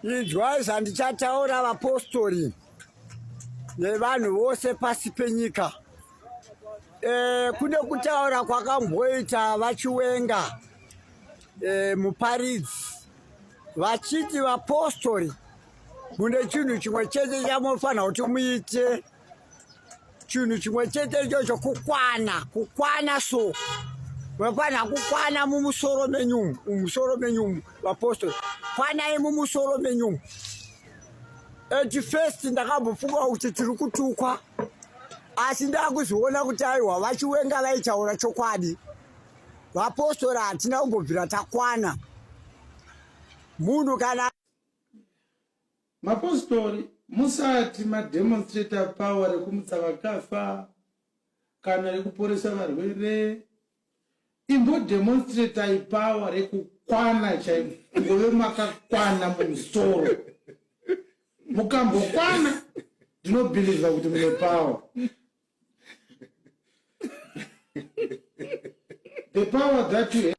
Inzwai zvandichataura vapostori nevanhu vose pasi penyika. Kune kutaura kwakamboita vachiwenga muparidzi vachiti vapostori mune chinhu chimwe chete chamunofanira kuti muite, chinhu chimwe chete ichocho kukwana. Kukwana so munofanira kukwana mumusoro menyu vapostori, kwanai mumusoro menyu. First ndakambofunga kuti tiri kutukwa, asi ndakuzoona kuti aiwa vachiwenga vaitaura chokwadi. Vapostori hatina kumbobvira takwana munhu kana Mapositori musati mademonstrator power rekumutsa vakafa kana rekuporesa varwere, imbo demonstrator power rekukwana chaimo, ngove makakwana mumusoro mukambokwana ndinobhiliva kuti mune power. The power that you